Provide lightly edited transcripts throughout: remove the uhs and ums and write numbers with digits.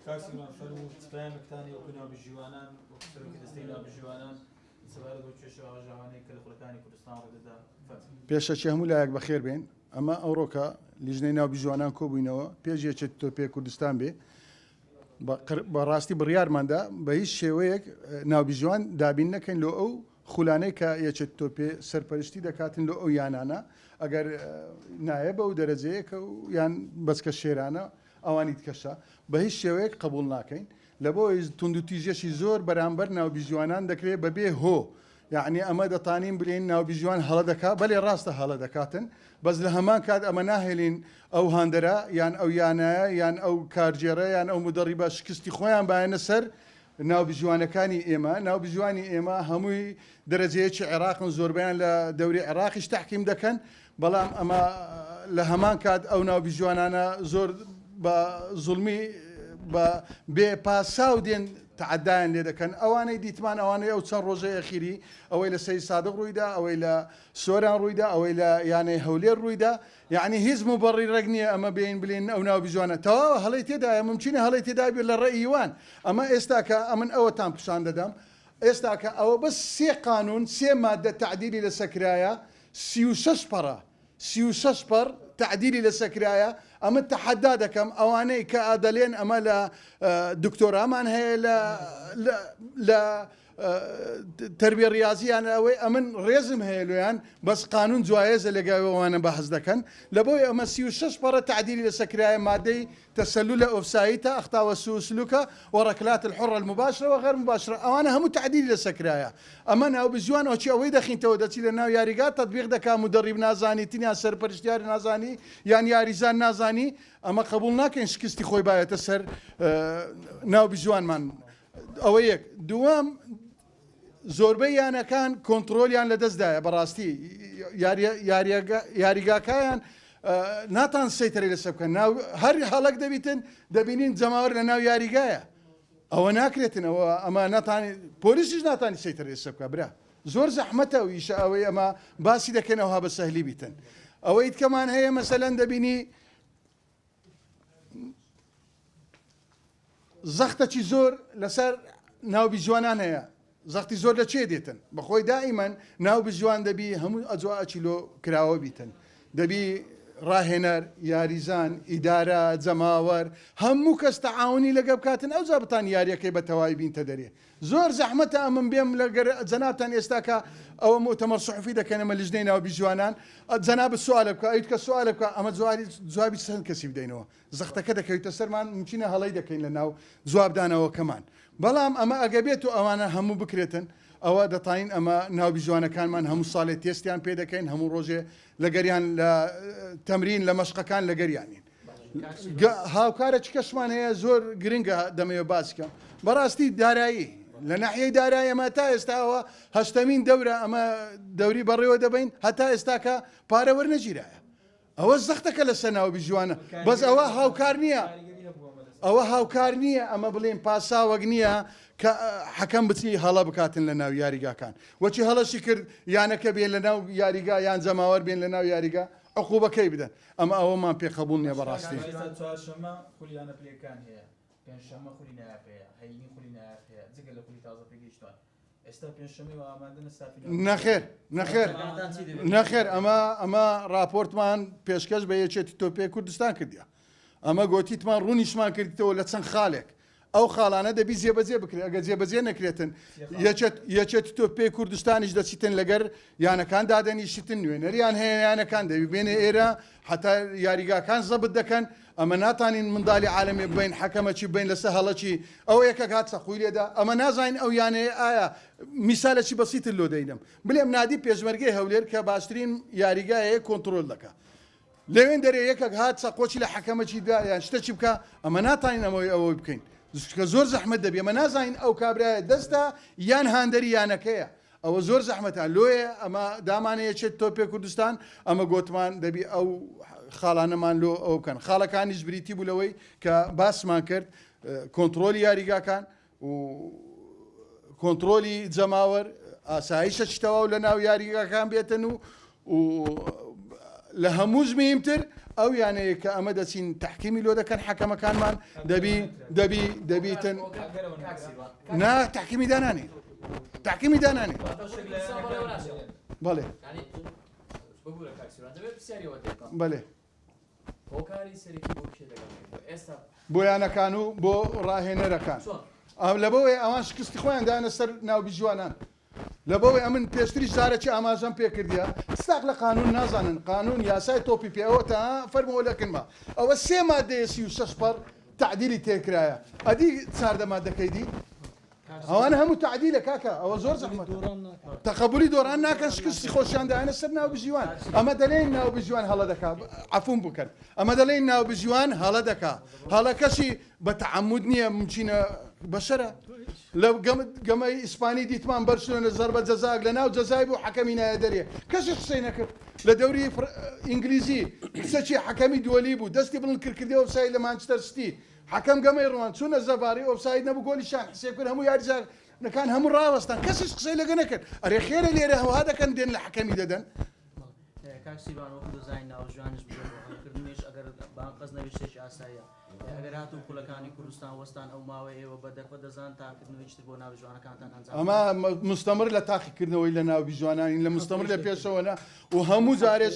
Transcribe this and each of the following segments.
کاکسیمان فەرموو سپایمەکتانی وەکو ناوبژیوانان وەکو سەرۆکی دەستەی ناوبژیوانان سەبارەت بۆ کێشەوە ژاوانەی کە لە خولەکانی کوردستان ڕەدەدا پێشەچی هەموو لایەک بەخێر بێن ئەمە ئەوڕۆکە لیژنەی ناوبژیوانان کۆبووینەوە پێش یەکێت تۆپێ کوردستان بێ بەڕاستی بڕیارماندا بە هیچ شێوەیەک ناوبژیوان دابین نەکەین لۆ ئەو خولانەی کە یەکێت تۆپێ سەرپەرشتی دەکاتن لۆ ئەو یانانە ئەگەر نایە بە و دەرەجەیەکە و یان بەچکە شێرانە ئەوانی تکەشە بە هیچ شێوەیەک قبول ناکەین لە بۆی تونند و تیژێشی زۆر بەرامبەر ناوبژیوانان دەکرێت بەبێ هۆ یعنی ئەمە دەتانین بلین ناوبژیوان هەڵە دەکات بەڵێ ڕاستە هەڵە دەکاتن بەس لە هەمان کات ئەمە ناهێلین ئەو هاندەرە یان ئەو یانایە یان ئەو کارجێرە یان ئەو مدەڕیبە شکستی خۆیان بایەنە سەر ناوبژیوانەکانی ئێمە ناوبژیوانی ئێمە هەمووی دەرەجەیەکی عێراقن زۆربیان لە دەوری عێراقیش تحکیم دەکەن بەڵام ئەمە لە هەمان کات ئەو ناوبژیوانانە زۆر بە زوڵمی بە بێپاسا و دێن تعدایان لێ دەکەن ئەوانەی دیتمان ئەوانەی ئەو چەند ڕۆژەی ئەخیری ئەوەی لە سەید سادق ڕوویدا ئەوەی لە سۆران ڕوویدا ئەوەی لە یانەی هەولێر ڕوویدا یعنی هیچ مبەڕی ڕێک نییە ئەمە بین بلین ئەو ناوبژیوانە تەواوە هەڵی تێدایە ممکنە هەڵی تێدا بێت لە ڕێئیوان ئەمە ئێستا کە ئەمن ئەوەتان پیشان دەدەم ئێستا کە ئەوە بەس سێ قانون سێ مادە تعدیلی لەسەرکرایە 36 پەڕە 36 پەڕ تعدیلی لەسەرکرایە ئەمە تەحەدا دەکەم ئەوانەی کە ئادەلێن ئەمە لە دکتۆرامان هەیە لە تربیە ریاضیان ئەوەی ئەمن ڕێزم هەیە لۆیان بەس قانون جوایزە لەگەوانە بەحەز دەکەن لە بۆی ئەمە 36 پەڕە تعدیلی لەسەرکرایە مادەی تسلل ئۆفسایتە ئەختا وسوء سلوکە وركلات الحرة المباشرة وغير مباشرة ئەوانە هەموو تعدیل لەسەرکرایە ئەمە ناوبژیوان ئەوچی ئەوەی دەخینتەوە دەچی لە ناو یاریگا تەطبیق دەکا مدەڕیب نازانی تینیان سەرپەرشتیار نازانی یان یاریزان نازانی ئەمە قبول ناکەین شکستی خۆی بایەتە سەر ناوبژیوانمان ئەوە یەک دووەم زۆربەی یانەکان کۆنتترۆلیان لەدەستدایە بەڕاستی یاریگاکایان ناتان سەیتەرەی لەسەر بکەن هەر هەڵک دەبیتن دەبینین جەماوەر لە ناو یاریگایە ئەوە ناکرێتن ئەوە ئەمە ناتانی پۆلیسیش ناتانی سەیتەرەی لەسەر بکە برا زۆر زەحمەتە و ئیشە ئەوەی ئەمە باسی دەکەنەوە بە سەهلی بیتن ئەوەی کەمان هەیە مەسەلەن دەبینی زەختەی زۆر لەسەر ناوبژیوانان هەیە زەختی زۆر لە چێ دێتن بەخۆی دائیمەن ناوبژیوان دەبی هەموو ئەجوا ئەچیلۆ کراوە بیتن دەبی ڕاهێنەر یاریزان ئیدارە جەماوەر هەموو کەس تەعاونی لەگە بکاتن ئەو جابتان یاریەکەی بە تەواوی بینتە دەرێ زۆر زەحمەتە ئەمن بێم لەگەر جەنابتان ئێستاکە ئەوە مؤتەمەر صحفی دەکەن ئەمە لیژنەی ناوبژیوانان جەناب سوالە بکە ئەیت کە سوالە بکە ئەمە جوابی چەند کەسی بدەینەوە زەختەکە دەکەویتە سەرمان ممکنە هەڵەی دەکەین لە ناو جوابدانەوەکەمان بەڵام ئەمە ئەگەبێت و ئەوانە هەموو بکرێتن ئەوە دەتاین ئەمە ناوبژیوانەکانمان هەموو ساڵێ تێستیان پێ دەکەین هەموو ڕۆژێ لەگەریان لە تەمرین لە مەشقەکان لەگەریانین هاوکارە چ کەسمان هەیە زۆر گرنگە دەمەوێت باسکەم بەڕاستی دارایی لە ناحیەی دارایی ئەمە تا ئێستاەوە هەشتەمین دەورە ئەمە دەوری بەڕێوە دەبین هەتا ئێستاکە پارە وەرنەگیرایە ئەوە زەختەکە لەسەر ناوبژیوانە بەس ئەوە هاوکار نییە ئەوە هاوکار نییە ئەمە بڵێن پاساوەک نییە کە حەکەم بچی هەڵە بکاتن لە ناو یاریگاکان وەچی هەڵەشی کرد یانەکە بێن لە ناو یاریگا یان جەماوەر بێن لە ناو یاریگا عقوبەکەی بدەن ئەمە ئەوەمان پێقەبوڵ نییە بەڕاستی چوارشەمە خولیانە پلەکان هەیە پێنجشەمە خولی نایاب هەیە هەینی خولی نایاب هەیە جگە لە خولی تازە پێگەیشتوان ئێستا پێنجشەمەی و ئامادەنە سافی نەخێر ئەمە راپۆرتمان پێشکەش بە یەکێتی تۆپێ کوردستان کردیە ئەمە گۆتیتمان ڕوونیشمان کردیتەوە لە چەند خاڵێک ئەو خاڵانە دەبی جێبەجێ بکرێت ئەگە جێبەجێ نەکرێتن یەکێتی تۆپێ کوردستانیش دەچیتن لەگەر یانەکان دادەنیشتن نوێنەریان هەیە یانەکان دەبی بێنێ ئێرە حتا یاریگاکان زەبت دەکەن ئەمە ناتانین منداڵی عالەمێ بین حەکەمەکی بین لەسەر هەڵەکی ئەو یەکەک هات سەخوی لێدا ئەمە نازانین ئەو یانەیە ئایا میسالێکی بەسیتر لۆ دەینم بڵێم نادی پێشمەرگەی هەولێر کە باشترین یاریگایە کۆنتترۆل دەکە لەوێن دەرێ یەکەک هات سەقۆچی لە حەکەمەکی دا یان شتێکی بکە ئەمە ناتانین ئەوەی بکەین کە زۆر زەحمەت دەبێ ئەمە نازانین ئەو کابرایە دەستە یان هاندەری یانەکەیە ئەوە زۆر زەحمەتە لۆیە ئەمە دامانەیە چێت تۆپێ کوردستان ئەمە گۆتمان دەبی ئەو خاڵانەمان لۆ ئەو بکەن خاڵەکانیش بریتی بوو لەوەی کە باسمان کرد کۆنتترۆلی یاریگاکان و کۆنتترۆلی جەماوەر ئاساییشە چتەوە و لە ناو یاریگاکان بێتن و لە هەموو زمینتر ئەو یانەیە کە ئەمە دەچین تحکیمی لۆ دەکەن حەکەمەکانمان دەبیتن نا تحکیمی دانانی تحکیمی دانانی بەڵێ بەڵێ بۆ یانەکان و بۆ ڕاهێنەرەکان لەبەوەی ئەوان شکستی خۆیان دایانە سەر ناوبیژوانان لەبەوەی ئەمن پێشتریش زارێکی ئاماژەم پێکردیە ستاق لە قانون نازانن قانون یاسای تۆپی پێەوە تا فەرمەوە لەکنمە ئەوە سێ مادەیە 36 پەڕ تعدیلی تێکرایە ئەدی چاردە مادەکەی دی ئەوان هەموو تعدیلە کاکە ئەوە زۆر زەحمەت تەقەبولی دۆڕان ناکەن شکستی خۆشیان دایانە سەر ناوبژیوان ئەمە دەڵێن ناوبژیوان هەڵە دەکات عەفوم بکەن ئەمە دەڵێن ناوبژیوان هەڵە دەکات هەڵەکەشی بە تەعەمود نییە ممچینە بەشەرە لە گەمەی ئیسپانی دیتمان بەرشلۆنە زەربە جەزاک لە ناو جەزای بوو حەکەمی نایە دەرێ کەسی قسەی نەکرد لە دەوری ئینگلیزی کچەکی حەکەمی دووەلی بوو دەستی بڵند کردی ئۆفساید لە مانچستەر سیتی حەکەم گەمەی ڕوان چوونە زەباری ئۆفساید نەبوو گۆلی شان حسێب کرد هەموو یاریزانەکان هەموو ڕاوەستان کەسیش قسەی لەگە نەکرد ئەرێ خێرە لێرە هەوا دەکەن دێن لە حەکەمی دەدەن کاکسیبان وەکو دەزای ناوژوانش بکردنیش ئەگەر قەز نەویستێکی ئاساییە ئەگەر هاتوو پولەکانی کوردستان وەستان ئەو ماوەی ئێوە بەدەربە دەزان تاکردنەوەیشتر بۆ ناوژوانەکانتان ئەنجام ئەمە مستەمر لە تاقیکردنەوەی لە ناوبیژوانانی لە مستەمر لە پێشەوەنا و هەموو جارێش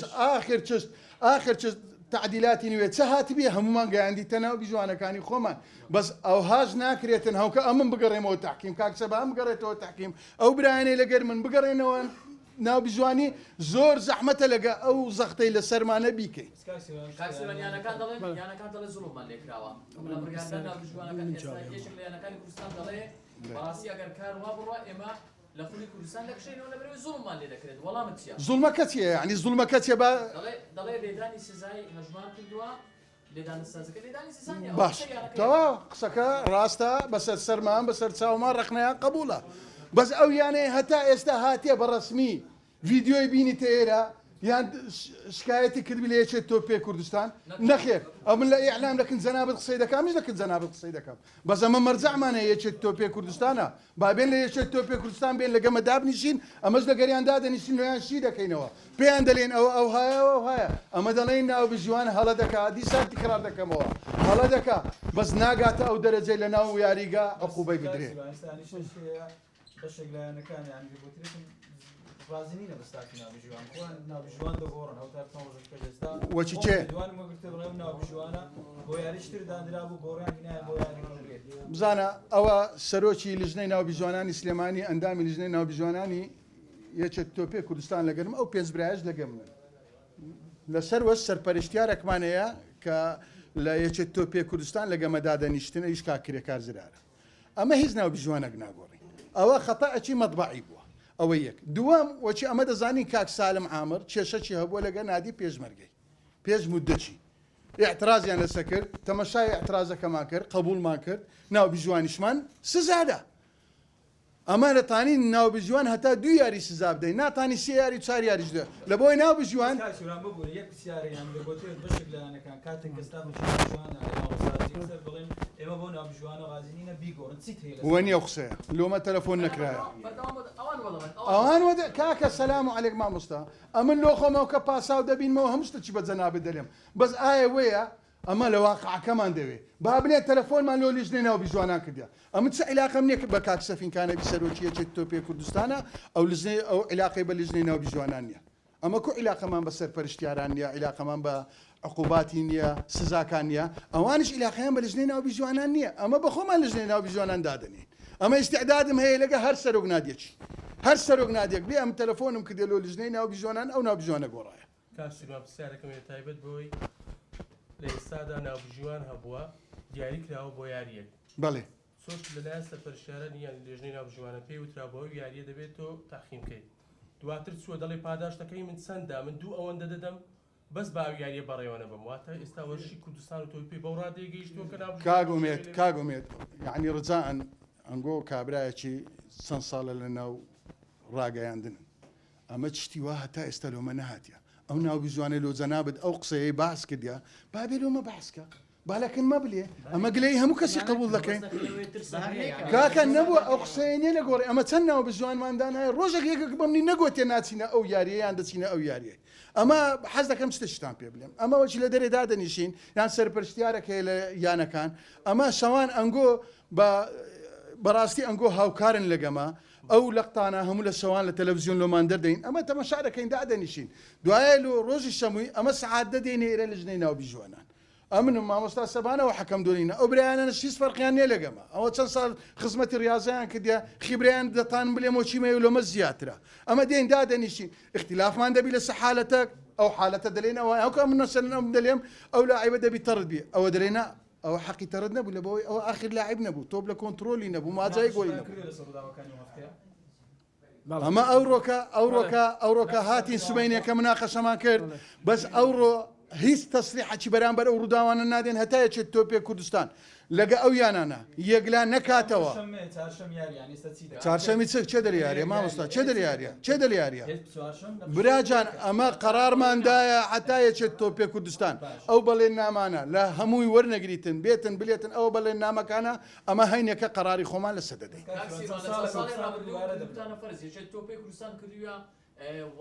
ئاخر چست تعدیلاتی نوێ چه هاتبێ هەمومان گەیاندیتە ناوبیژوانەکانی خۆمان بەس ئەوهاش ناکرێتن هەوکە ئەمن بگەڕێمەوە تحکیم کاکسە بە ئەم بگەڕێتەوە تحکیم ئەو برایانەی لەگەر من بگەڕێنەوە ناوبیژوانی زۆر زەحمەتە لەگە ئەو زەختەی لە سەرمانە بیکەی یانەکان دەڵێ زوڵمان لێکراوە یانەکانی کوردستان دەڵێ بەڕاستی ئەگەر کار وا بڕوە ئێمە لە خولی کوردستان دەکشێنەوە لەبەرەوەی زوڵمان لێ دەکرێت وەڵامت چییە زوڵمەکە چییە یعنی زوڵمەکە چیە بە دەڵێ لێدانی سزای هەژمان کردووە لێدانی سزاکە لێدانی سزانیە باش تەوا قسەکە ڕاستە بەسەر سەرمان بەسەر چاومان ڕەخنەیان قبوڵە بەس ئەو یانەیە هەتا ئێستا هاتیە بە ڕەسمی ڤیدیۆی بینی تێرە یان شکایەتی کردبی لە یەکێت تۆ پێ کوردستان نەخێر ئەو من لە ئیعلام دەکەن جەنابەت قسەی دەکەم مش دەکەن جەنابەت قسەی دەکەم بەس ئەمە مەرجەعمانە یەکێت تۆ پێ کوردستانە با بێن لە یەکێت تۆ پێ کوردستان بێن لەگەمە دابنیشین ئەمەش لە گەریان دادەنیشین لۆیان شی دەکەینەوە پێیان دەڵێن ئەو هایە ئەمە دەڵێن ناوبژیوان هەڵە دەکا دیسان تکرار دەکەمەوە هەڵە دەکا بەس ناگاتە ئەو دەرەجەی لە ناو یاریگا عقوبەی بدرێت بەشێک لایەنەکان یان بۆترێتن رازی نینە بەستاکی ناوبیژوان خۆیان ناوبیژوان دەگۆڕن ئەوتا ڕۆژەکە ئێستا وەچی چێ دوان مەگرتە بڵێم ناوبیژوانە بۆ یاریشتر دانرا بوو گۆڕیان هینایە بۆ یاری بزانە ئەوە سەرۆکی لیژنەی ناوبیژوانانی سلێمانی ئەندامی لیژنەی ناوبیژوانانی یەکێت تۆ پێ کوردستان لەگەرم ئەو پێنج برایش لەگەم من لەسەر وەش سەرپەرشتیارێکمانەیە کە لە یەکێت تۆ پێ کوردستان لەگەمە دادەنیشتنە هیچ کاکرێکار زرارە ئەمە هیچ ناوبیژوانێک ناگۆڕی ئەوە خەتەعێکی مەطبەعی بووە ئەوە یەک دووەم وەچی ئەمە دەزانی کاک سالم عامر کێشەکی هەبووە لەگە نادی پێشمەرگەی پێش مودەچی ئیعترازیان لەسەر کرد تەمەشای ئیعترازەکەمان کرد قبوڵمان کرد ناوبیژوانیشمان سزادا ئەمە لەتانی ناوبیژوان هەتا 2 یاری سزا بدەین ناتانی 3 یاری 4 یاریش دێ لە بۆی ناوبیژوان یەک پرسیارەیان دەگوترێت بەشێک لایەنەکان کاتێک کەستا بژوان بڵێن ئێمە بۆ ناوبیژوانە غازی نینە بیگۆڕن چیت هەیە وە نییە قسەیە لۆمە تەلەفۆن نەکرایە ئەوان کاکە سەلام و عەلەیک مامۆستا ئەمن لۆ خۆمەوە کە پاساو دەبینمەوە هەموو شتێکی بە جەنابەت دەڵێم بەس ئایا وەیە ئەمە لە واقعەکەمان دەوێت با بنێت تەلەفۆنمان لۆ لیژنەی ناوبیژوانان کردیا ئەمە چ عیلاقەم نییە بە کاک سەفینکانەبی سەرۆکی یەکێت تۆ پێ کوردستانە ئەو عیلاقەی بە لیژنەی ناوبیژوانان نییە ئەمە کو عیلاقەمان بە سەرپەرشتیاران نییە عیلاقەمان بە عقوباتی نییە سزاکان نییە ئەوانش عیلاقەیان بە لیژنەی ناوبیژوانان نییە ئەمە بە خۆمان لیژنەی ناوبیژوانان دادەنین ئەمە ئیستیعدادم هەیە لەگە هەر سەرۆک نادیەکی هەر سەرۆک نادێک بێ ئەم تەلەفۆنم کردێ لۆ لیژنەی ناوبیژوانان ئەو ناوبیژوانە گۆڕایە کاسیمان پرسیارەکەم تایبەت بۆی لە ئێستادا ناوبیژوان هەبووە دیاری کراوە بۆ یاریەک بەڵێ سۆش لەلایەن سەرپەرشتیاران یان لێژنەی ناوبیژوانە پێی وترا بەوەی یاریە دەبێت تۆ تاقییمکەیت دواتر چووە دەڵێ پاداشتەکەی من چەندە من 2 ئەوەندە دەدەم بەس باو یاریە بەڕێوەنە بم واتە ئێستا وەرشی کوردستان و تۆی پێی بەو ڕادێگەیشتووە کە کاگومێت یعنی ڕجاان ئەنگۆ کابرایەکی چەند ساڵە لە ناو ڕاگەیاندنن ئەمە چشتی وا هەتا ئێستا لۆمە نەهاتیە ئەو ناوبیژوانەی لۆ جەنابەت ئەو قسەیەی باس کردیا با بێ لۆمە باسکە بالاکن مەبلێ ئەمە گلەی هەموو کەسی قبول دەکەین کاکە نەبووە ئەو قسەیە لە گۆڕی ئەمە چەند ناو بژوانماندانایە ڕۆژێک یەکێک بەمنی نەگوتێ ناچینە ئەو یاریە یان دەچینە ئەو یاریە ئەمە حەز دەکەم شتێکتان پێ بڵێم ئەمە وەچی لە دەرێ دادەنیشین یان سەرپەرشتیارەکەی لە یانەکان ئەمە شەوان ئەنگۆ بەڕاستی ئەنگۆ هاوکارن لەگەمە ئەو لەقتانە هەموو لە شەوان لە تەلەڤیزیۆن لۆمان دەردەین ئەمە تەماشا دەکەین دادەنیشین دوایە لە ڕۆژی شەمووی ئەمە سەعات دەدەینێ ئێرە لە ژنەی ناو بیژوانان ئەمنم مامۆستا سەبانەوە حەکەم دۆنینە ئەو برایانە هیچ فەرقیان نێ لەگەمە ئەوە چەند ساڵ خزمەتی ریاضیان کردیا خیبریان دەتان بڵێم وچیمە و لۆمە زیاترە ئەمە دێن دادەنیشین اختلافمان دەبی لەسەر حالەتە ئەو حالەتە دەلێن ئەوە ئەو من نەسەرم دەلێم ئەو لاعیبە دەبی تەڕت بێ ئەوە دەلێنە ئەوە حەقی تەڕت نەبوو لە بەوەی ئەوە ئاخر لاعیب نەبوو تۆپ لە کۆنتترۆلی نەبوو ماجای گۆی نەبوو ئەمە ئەوڕۆکە هاتی سبینێکە مناقەشەمان کرد بەس ئەوڕۆ هیچ تەسریحی بەرامبەر ئەو ڕووداوانە نادێن هەتا یەکێت تۆپێ کوردستان لەگە ئەو یانانە یەکلا نەکاتەوە چارشەمی چێ دەریارە مامۆستا چێ دەریارە براجان ئەمە قەرارماندایە حتا یەکێت تۆپێ کوردستان ئەو بەڵێن نامانە لە هەمووی وەرنەگریتن بێتن ئەوە بەڵێن نامەکانە ئەمە هەینێکە قەراری خۆمان لەسەر دەدەین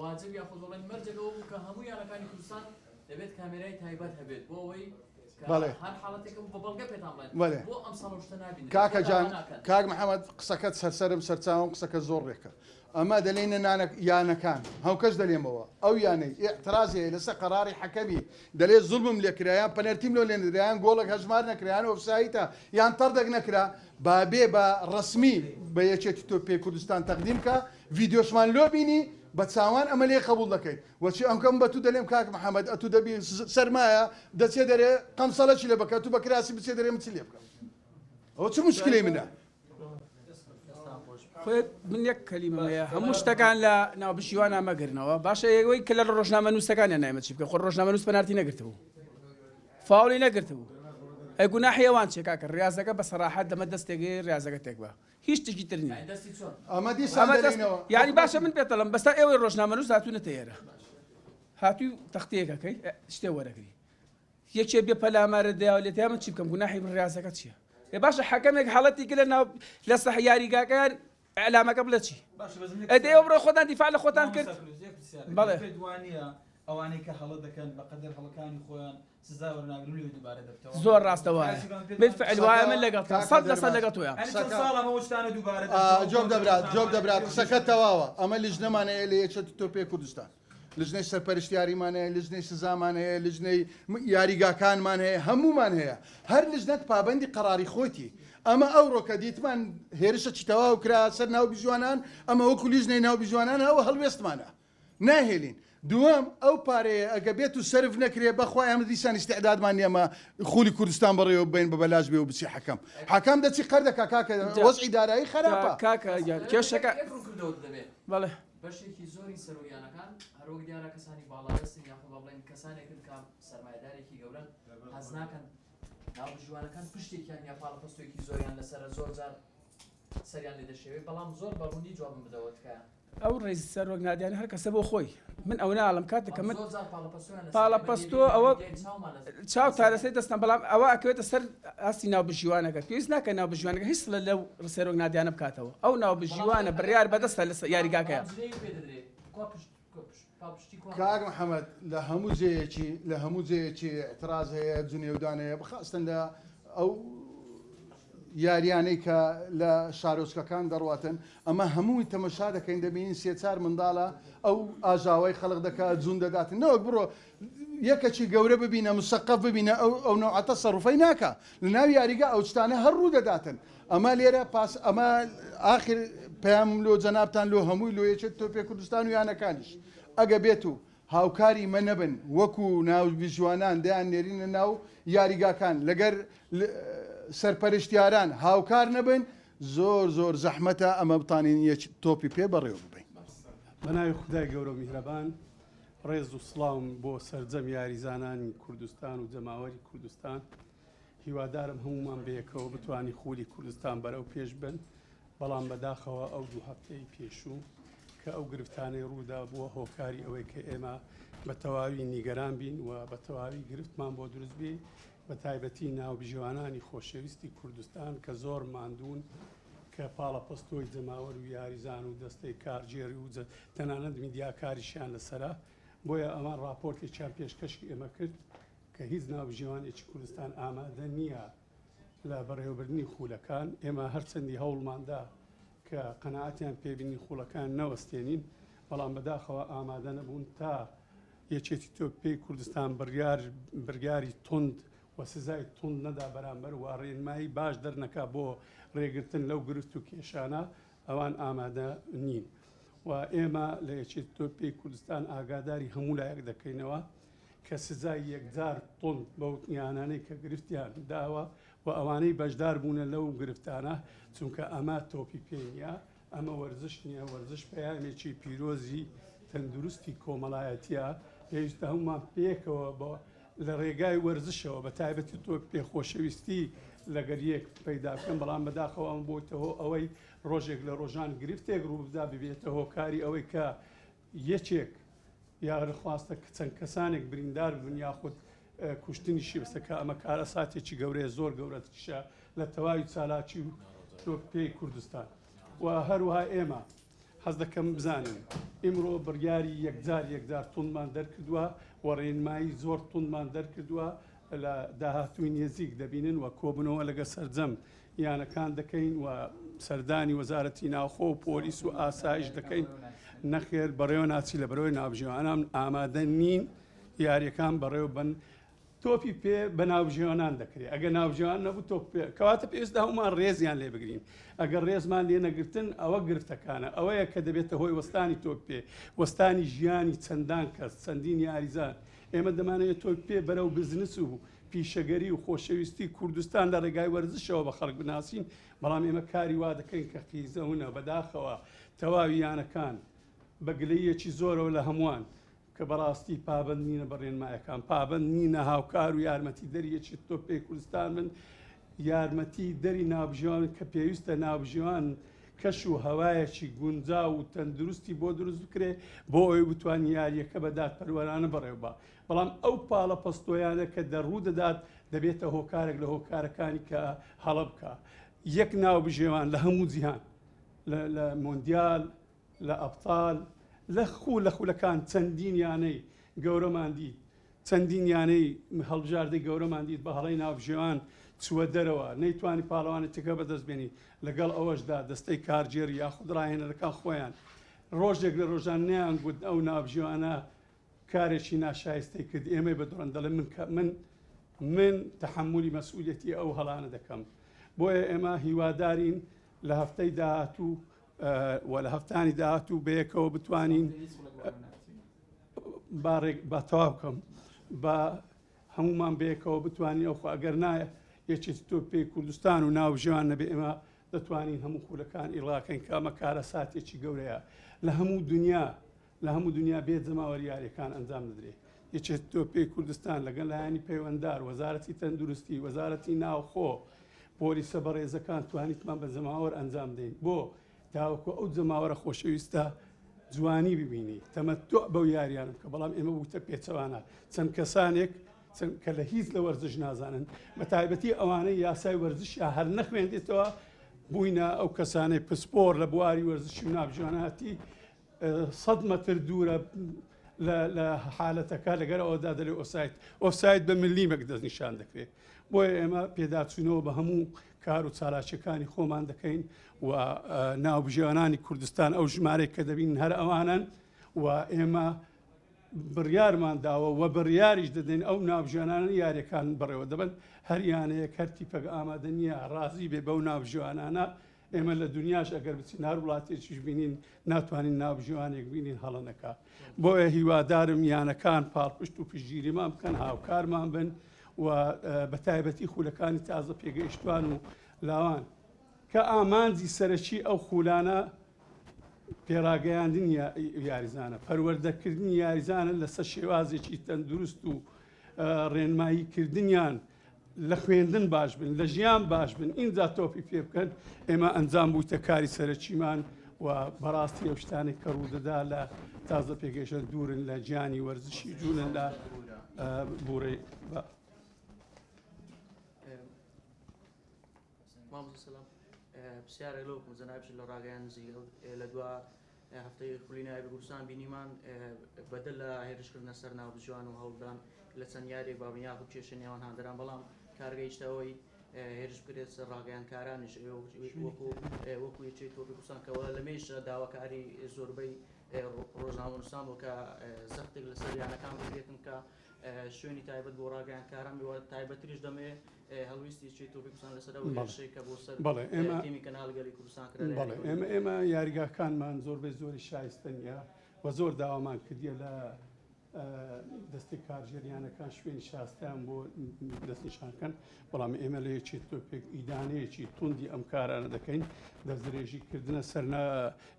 واجب یا فوتبۆڵین مەرجەکەەوە بوو کە هەموو یانەکانی کوردستان دەبێت کامێرای تایبەت هەبێت بۆ ئەوەی هەر حاڵەتێکم بە بەڵگە پێتان بڵێن بۆ ئەم ساڵ شتە نابین کاکە جان کاک محەممەد قسەکەت سەرسەرم سەرچاوم قسەکە زۆر ڕێکە ئەمە دەلێنە یانەکان هەو کەس دەلێمەوە ئەو یانەی ئێعترازێ لەسەر قەراری حەکەمی دەلێت زوڵمم لێکرایان پەنەرتیم لۆ لێنرایان گۆڵک هەژمار نەکریان ئۆفسایتە یان تەردەک نەکرا بابێ بە ڕسمی بە یەکێتی تۆپێ کوردستان تەقدیم کە ڤیددیۆشمان لۆ بینی بە چاوان ئەمە لێ قبول دەکەیت وەچی ئەمکەم بە تو دەلێم کاک محەممەد ئەتو دەبی سەرمایە دەچێ دەرێ قەمسەڵەکی لە بکە تو بە کراسی بچێ دەرێ چی لێ بکەم ئەوە چ مشکلەی منە خۆت من یەک کەلیمەیە هەموو شتەکان لە ناوبشیوان ئامەگرنەوە باشە ئەوەی کە لە ڕۆژنامە نووسەکانیان نایمە چی بکە خۆ ڕۆژنامە نووس پەنارتی نەگرتبوو فاوڵی نەگرتبوو ئەی گوناحیەوان چێ کاکە ڕاستەکە بە سەراحەت دەمە دەستێکی ڕاستەکە تێک بە هیچ شتێکی تر نییە ئەمە یعنی باشە من پێتەڵم بەستا ئێوەی ڕۆژنامە نووس هاتوونەتە ئێرە هاتووی تەختەیەکەکەی شتێ وەرەگری یەکێ بێ پەلامارە دەیاوە لێت من چی بکەم گوناحی من ڕاستەکە چییە ێ باشە حەکەمێک حاڵەتی کرد لە سەح یاریگاکان ئەلامەکە بڵێ چی ئەدەیەوە بڕۆ خۆتان دیفاع لە خۆتان کرد بەڵێ ئەوانەی کە هەڵە دەکەن بە قەدەر هەڵەکانی خۆیان سزا وەرناگرن لێ دووبارە دەبتەوە زۆر ڕاستەوە بالفعل وایە من لەگەڵ 100% لەگەڵ تۆیە جۆب دەبرات قسەکە تەواوە ئەمە لیژنەمانەیە لە یەکێتی تۆپێ کوردستان لیژنەی سەرپەرشتیاریمانەیە لیژنەی سزامانەیە لیژنەی یاریگاکانمان هەیە هەمومان هەیە هەر لیژنەت پابەندی قەراری خۆتی ئەمە ئەوڕۆکە دیتمان هێرشەکی تەواو کرا سەر ناو بیژوانان ئەمە وەکو لیژنەی ناو بیژوانان ئەوە هەڵوێستمانە ناهێلین دووەم ئەو پارەیە ئەگە بێت و سرف نەکرێ بەخوای ئەمە دیسان استعدادمان نیەمە خولی کوردستان بەڕێوە بین بە بەلاش بێ و بچی حەکەم دەچی قەردەکە کاکە وەزعی دارایی خراپە کاکە کێشەکە بەڵێ بەشێکی زۆری سەرۆیانەکان هەروەک دیارە کەسانی باڵادەستن یاخۆ بڵێن کەسانێکن کە سەرمایه‌دارێکی گەورن حەز ناکەن ناوبژوانەکان پشتێکیان یا پاڵەپەستۆیەکی زۆریان لەسەر زۆر جار سەریان لێ دەشێوێت بەڵام زۆر بەڕوونی جوابم بدەوە تکایە ئەو ڕێزی سەرۆک نادیانی هەر کەسە بۆ خۆی من ئەو ناڵم کاتێککە من پاڵەپەستۆ ئەوە چاو تارەسەی دەستان بەڵام ئەوە ئەکەوێتە سەر ئاستی ناوبژیوانەکە پێویست ناکە ناوبژیوانەکە هیچ لە لەو سەرۆک نادیانە بکاتەوە ئەو ناوبژیوانە بڕیار بەدەستە لە یاریگاکەیە کاک محەممەد لە هەموو جەیەکی اعتراز هەیە جنێودانەیە بخواستن لە ئەو یاریانەی کە لە شارۆچکەکان دەڕواتن ئەمە هەمووی تەمەشا دەکەین دەبین سێچار منداڵە ئەو ئاژاوای خەڵق دەکات جوون دەداتن نەوەک بڕۆ یەکەکی گەورە ببینە مسەقف ببینە ئەو نەوعەتە سەڕوفەی ناکە لە ناو یاریگا ئەو شتانە هەر ڕوو دەداتن ئەمە لێرە پاس ئەمە ئاخر پێم لۆ جەنابتان لۆ هەمووی لۆ یەکێت تۆپێ کوردستان و یانەکانیش ئەگە بێت و هاوکاری مە نەبن وەکو ناوبیژوانان دەیان نێرینە ناو یاریگاکان لەگەر سەرپەرشتیاران هاوکار نەبن زۆر زەحمەتە ئەمە بتانین یەک تۆپی پێ بەڕێوە ببین بەناوی خودای گەورە و میهرەبان ڕێز و سڵاوم بۆ سەرجەم یاریزانانی کوردستان و جەماوەری کوردستان هیوادارم هەمومان بەیەکەوە بتوانی خولی کوردستان بەرەو پێش بن بەڵام بەداخەوە ئەو دوو هەفتەی پێشوو کە ئەو گرفتانەی ڕوودا بووە هۆکاری ئەوەی کە ئێمە بە تەواوی نیگەران بین و بە تەواوی گرفتمان بۆ دروست بێ بە تایبەتی ناوبژێوانانی خۆشەویستی کوردستان کە زۆر ماندوون کە پاڵەپەستۆی جەماوەر و یاریزان و دەستەی کارژێری و تەنانەت میدیاکاریشیان لەسەرا بۆیە ئەمان راپۆرتێکیان پێشکەشی ئێمە کرد کە هیچ ناوبژێوانێکی کوردستان ئامادە نییە لە بەڕێوەبردننی خولەکان ئێمە هەرچەندی هەوڵماندا کە قەنەعەتیان پێبینی خولەکان نەوەستێنین بەڵام بەداخەوە ئامادە نەبوون تا یەکێتی تۆپی کوردستان بڕیاری تند و سزای تند نەدا بەرامبەر و ڕێنمایی باش دەرنەکا بۆ ڕێگرتن لەو گرفت و کێشانە ئەوان ئامادە نین و ئێمە لە یەکێتی تۆپی کوردستان ئاگاداری هەموو لایەک دەکەینەوە کە سزای یەکجار تند بەو نیانانەی کە گرفتیان داوە و ئەوانەی بەشدار بوونە لەو گرفتانە چونکە ئەمە تۆپی پێنیە ئەمە وەرزش نییە وەرزش پەیامێکی پیرۆزی تەندروستی کۆمەڵایەتیە پێویستە هەمومان پێکەوە بۆ لە ڕێگای وەرزشەوە بە تایبەتی تۆ پێخۆشەویستی لەگەر یەک پەیدا بکەن بەڵام بەداخەوە ئەم بۆیتەوە ئەوەی ڕۆژێک لە ڕۆژان گرفتێک ڕووبدا ببێتە هۆکاری ئەوەی کە یەکێک یاڕخواستە چەند کەسانێک بریندار بن یاخود کوشتنیشی بستەکە ئەمە کارە ساتێکی گەورەیە زۆر گەورەتیشە لە تەواوی چالاکی و تۆپی کوردستان و هەروەها ئێمە حەز دەکەم بزانین ئیمڕۆ بڕیاری یەکجار تونمان دەرکردووە و ڕێنمایی زۆر تونمان دەرکردووە لە داهاتووی نێزیک دەبینن و کۆبنەوە لەگە سەرجەم یانەکان دەکەین و سەردانی وەزارەتی ناوخۆ و پۆلیس و ئاسایش دەکەین نەخێر بەڕێوە ناچی لە بەرەوەی ناوبژێوانان ئامادە نین یاریەکان بەڕێوە بن تۆپی پێ بە ناوبژێوانان دەکرێت ئەگە ناوبژێوان نەبوو تۆپ پێ کەواتە پێویستە هەمومان ڕێزیان لێ بگرین ئەگەر ڕێزمان لێ نەگرتن ئەوە گرفتەکانە ئەوەیە کە دەبێتە هۆی وەستانی تۆپ پێ وەستانی ژیانی چەندان کەس چەندین یاریزان ئێمە دەمانەوێت تۆپ پێ بەرەو بزنس و پیشەگەری و خۆشەویستی کوردستان لە ڕێگای وەرزشەوە بە خەڵک بناسین بەڵام ئێمە کاری وا دەکەین کە قیزەونە بەداخەوە تەواویانەکان بەگلەیەکی زۆرەوە لە هەمووان کە بەڕاستی پابند نینە بەڕێنمایەکان پابند نینە هاوکار و یارمەتی دەریەکی تۆپی کوردستان من یارمەتی دەری ناوبژێوان کە پێویستە ناوبژێوان کەش و هەوایەکی گونجا و تەندروستی بۆ دروست بکرێ بۆ ئەوی بتوان یاریەکە بە دادپەروەرانە بەڕێوەبا بەڵام ئەو پاڵە پەستۆیانە کە دەڕوو دەدات دەبێتە هۆکارێک لە هۆکارەکانی کە هەڵە بکە یەک ناوبژێوان لە هەموو جیهان لە مۆندیال لە ئەبطال لە خولەکان چەندین یانەی گەورەمان دیت چەندین یانەی هەڵبژاردەی گەورەمان دیت بە هەڵەی ناوبژێوان چووە دەرەوە نەیتوانی پاڵەوانێتەکە بەدەستبێنی لەگەڵ ئەوەشدا دەستەی کارجێر یاخود ڕاهێنەرەکان خۆیان ڕۆژێک لە ڕۆژان نیان گوت ئەو ناوبژێوانە کارێکی ناشایستەی کرد ئێمەی بە دڕەن دەڵێ من تەحملی مەسئولیەتی ئەو هەڵانە دەکەم بۆیە ئێمە هیوادارین لە هەفتەی داهاتوو و لە هەفتانی داهاتوو بەیەکەوە بتوانین با تەواو بکەم بە هەمومان بەیەکەوە بتوانین ئەو ئەگەر نایە یەکێتی تۆپی کوردستان و ناوبژێوان نەبێ ئێمە دەتوانین هەموو خولەکان ئیڵاکەین کە ئەمە کارە ساتێکی گەورەیە لە هەموو دنیا بێت جەماوەری یاریەکان ئەنجام دەدرێت یەکێتی تۆپی کوردستان لەگەڵ لایەنی پەیوەنددار وەزارەتی تەندروستی وەزارەتی ناوخۆ پۆلیسە بەڕێزەکان توانیتمان بە جەماوەر ئەنجام دەین بۆ تاوەکو ئەو جەماوەرە خۆشەویستە جوانی ببینی تەمەتوع بەو یاریانم کە بەڵام ئێمە بووتە پێچەوانە چەند کەسانێک کە لە هیچ لە وەرزش نازانن بە تایبەتی ئەوانەی یاسای وەرزشیان هەر نەخوێندێتەوە بووینە ئەو کەسانەی پسپۆر لە بواری وەرزشی و ناوبژێوانەتی 100 مەتر دوورە لە حالەتەکە لەگەر ئەوەدا دەڵێ ئۆفساید بە ملیمێک دەستنیشان دەکرێت بۆیە ئێمە پێداچوونەوە بە هەموو کار و چالاکیەکانی خۆمان دەکەین و ناوبژێوانانی کوردستان ئەو ژمارەی کە دەبین هەر ئەوانن و ئێمە بڕیارمان داوە و بڕیاریش دەدەین ئەو ناوبژێوانانە یاریەکان بڕێوە دەبن هەریانەیە کەرتی پەک ئامادە نییە ڕازی بێ بەو ناوبژێوانانە ئێمە لە دنیاش ئەگەر بچین هەر وڵاتێکیش بینین ناتوانین ناوبژێوانێک بینین هەڵەنەکە بۆیە هیوادارم یانەکان پاڵپشت و پشگیریمان بکەن هاوکارمان بن و بە تایبەتی خولەکانی تازە پێگەیشتوان و لاوان کە ئامانجی سەرەکی ئەو خولانە پێڕاگەیاندنی یاریزانە پەروەردەکردنی یاریزانە لەسەر شێوازێکی تەندروست و ڕێنماییکردنیان لە خوێندن باش بن لە ژیان باش بن ئینجا تۆپی پێ بکەن ئێمە ئەنجام بوویتە کاری سەرەکیمان و بەڕاستی ئەو شتانێک کە ڕوودەدا لە تازە پێگەیشتن دوورن لە گیانی وەرزشی جوونن لە بوڕێ مامۆستا سەلام پرسیارێک لەو زەنابش لە ڕاگەیان نزیک لە دوا هەفتەی خولینای کوردستان بینیمان بەدل لە هێرشکردنە سەر ناوبژوان و هەوڵدان لە چەند یاریێک بابنیاخ و کێشە نێوان هاندەران بەڵام کارگەیشتەوەی هێرش بکرێت سەر ڕاگەیانکارانیش وەکو یەکێک تۆپی کوردستان کەەوە لەمێش داواکاری زۆربەی ڕۆژنامەنووسان بۆ کە زەختێک لە سەریانەکان بگرێتن کە شوێنی تایبەت بۆ ڕاگەیانکاران بێ تایبەتریش دەمێ هەڵویستی یەکێک تۆپی کوردستان لەسەرەوە هێرشەی کە بۆ سەر تیمی کەناڵگەلی کوردستان بەڵێ ئێمە یاریگاکانمان زۆربەی زۆری شایستە نیە و زۆر داوامان کردیە لە دەستی کارژێریانەکان شوێنی شاستیان بۆ دەستنیشانکەن بەڵام ئێمە لە یەکێک تۆپێک ئیدانەیەکی توندی ئەم کارانە دەکەین دەستدرێژیکردنە سەرنا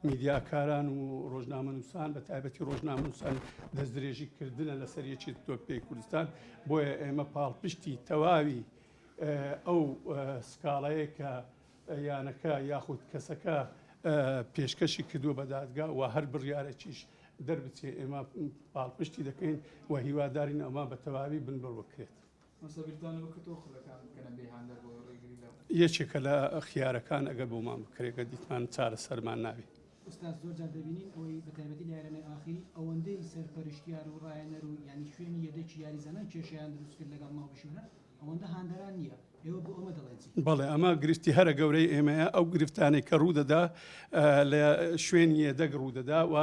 میدیاکاران و ڕۆژنامەنووسان بە تایبەتی ڕۆژنامەنووسان دەستدرێژیکردنە لەسەر یەکێک تۆپی کوردستان بۆیە ئێمە پاڵپشتی تەواوی ئەو سکاڵەیە کە یانەکە یاخود کەسەکە پێشکەشی کردووە بە دادگا و هەر بڕیارێکیش دەربچێ ئێمە پاڵپشتی دەکەین و هیوادارین ئەمە بە تەواوی بنبڕ بکرێت یەکێکە لە خیارەکان ئەگە بۆمان بکرێگە دیتمان چارە سەرمان ناوی ئستاز زۆر جار دەبینین ئەوەی بە تایبەتی لە یارانەی ئاخری ئەوەندەی سەرپەرشتیار و ڕایەنەر و ینی شوێنی یەدەکی یاریزانان کێشیان دروست کرد لەگەڵ ناوبژوانە ئەوەندە هاندەران نییە ئێوە بۆ ئەمە دەڵێت بەڵێ ئەمە گرفتی هەرە گەورەی ئێمەیە ئەو گرفتانەی کە ڕوودەدا لە شوێنی یەدەگ ڕوودەدا و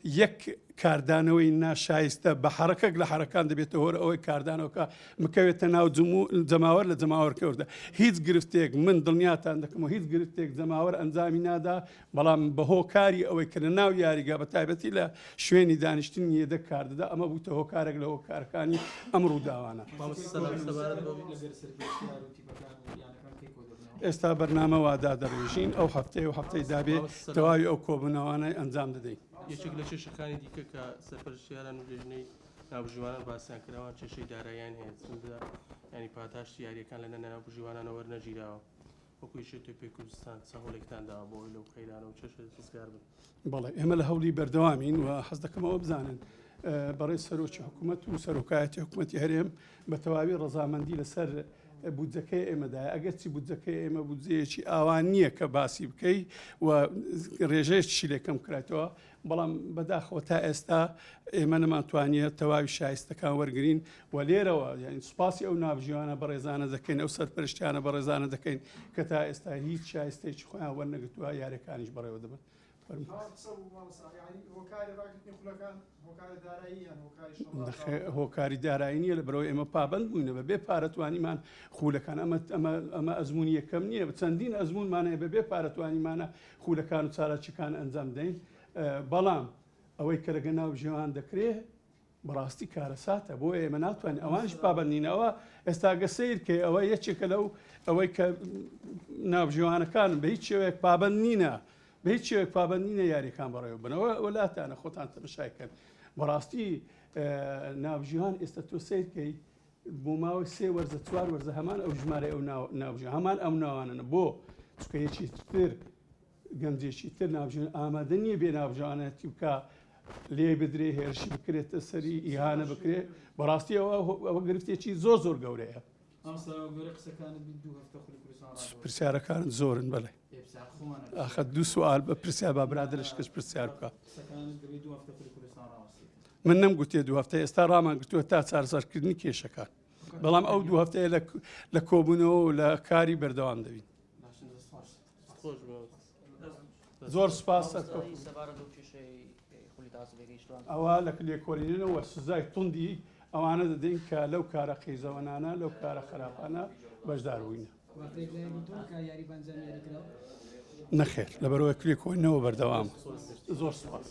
یەک کاردانەوەی ناشایستە بە حرەکەک لە حرەکان دەبێتە هۆر ئەوەی کاردانەوەکە مکەوێتە ناو جەماوەر لە جەماوەرکەوتە هیچ گرفتێک من دڵنیاتان دەکەم و هیچ گرفتێک جەماوەر ئەنجامی نادا بەڵام بە هۆکاری ئەوەی کە لە ناو یاریگا بە تایبەتی لە شوێنی دانیشتنی یەدەگ کاردەدا ئەمە بووتە هۆکارێک لە هۆکارەکانی ئەم ڕووداوانە ئێستا بەرنامە وادا دەڕێژین ئەو هەفتەیە و هەفتەی دابێ تەواوی ئەو کۆبوونەوانەی ئەنجام دەدەین یەکێک لە کێشەکانی دیکە کە سەرپەرشتیاران و لێژنەی ناوبژوانان باسییان کراوە کێشەی داراییان هەیە چوندا ینی پاداشتی یاریەکان لە ناوبژوانانەوە وەرنەگیراوە وەکو یەکێک تۆپی کوردستان سەهۆڵێکتان داوە بۆی لەو قەیرانە و چێشە ڕزگار بن بەڵێ ئێمە لە هەوڵی بەردەوامین و حەز دەکەمەوە بزانن بەڕێ سەرۆکی حکوومەت و سەرۆکایەتی حکوومەتی هەرێم بە تەواوی ڕەزامەندی لەسەر بودجەکەی ئێمەدای ئەگەرچی بودجەکەی ئێمە بودجەیەکی ئاوان نییە کە باسی بکەی و ڕێژەیەکی لێکەم کرێتەوە بەڵام بەداخەوە تا ئێستا ئێمە نەماتوانیە تەواوی شایستەکان وەرگین و لێرەوە یعنی سوپاسی ئەو ناوبژوانە بەڕێزانە دەکەین ئەو سەرپەرشتیانە بەڕێزانە دەکەین کە تا ئێستا هیچ شایستێکی خۆیان وەرنەگرتووە یاریەکانیش بەڕێوە دەبن هۆکاری دارایی نیە لە بەرەوەی ئێمە پابند بووینە بەبێ پارەتوانیمان خولەکان ئەمە ئەزمموی یەکەم نییە چەندین ئەزمونمانەیە بەبێ پارەتوانیمانە خولەکان و چالاکیەکان ئەنجام دەین بەڵام ئەوەی کە لەگە ناوبژێوان دەکرێت بەڕاستی کارەساتە بۆ ئێمە ناتوانین ئەوانش پابندینەوە ئێستاگە سیرکە ئەوە یەکێکە لەو ئەوەی کە ناوبژێوانەکان بە هیچ شێوەیەک پابند نینە بە هیچ شێوەیەک پابندینە یاریەکان بەڕێوە بنەوە وەلاتانە خۆتان تەماشاکەن بەڕاستی ناوبژێوان ئێستا تۆ سیرکەی بۆ ماوەی سێ وەرزە چوار وەرزە هەمان ئەو ژمارە ئەو ناوبژێوان هەمان ئەم ناوانە بۆ چکە یەکی تر گەنجێکی تر ناوبژێوان ئامادە نییە بێ ناوبژێوانەتی بکە لێ بدرێ هێرشی بکرێتە سەری ئیهانە بکرێت بەڕاستی ئەوە گرفتێکی زۆر گەورەیە پرسیارەکان زۆرن بەڵێ ئاخە دوو سوال بە پرسیار با برادرش کەس پرسیار بکە من نەمگوتێ دوو هەفتە ئێستا ڕامان گرتووە تا چارەسەرکردنی کێشەکان بەڵام ئەو دوو هەفتەیە لە کۆبوونەوە و لە کاری بەردەوام دەبین زۆر سپاس ئەوە لە لێکۆڵینەوە سزای توندی ئەوانە دەدەین کە لەو کارە قیزەوەنانە لەو کارە خراپانە بەشدار بووینە نەخێر لەبەرەوەی لێکۆڵینەوە بەردەوام زۆر سپاس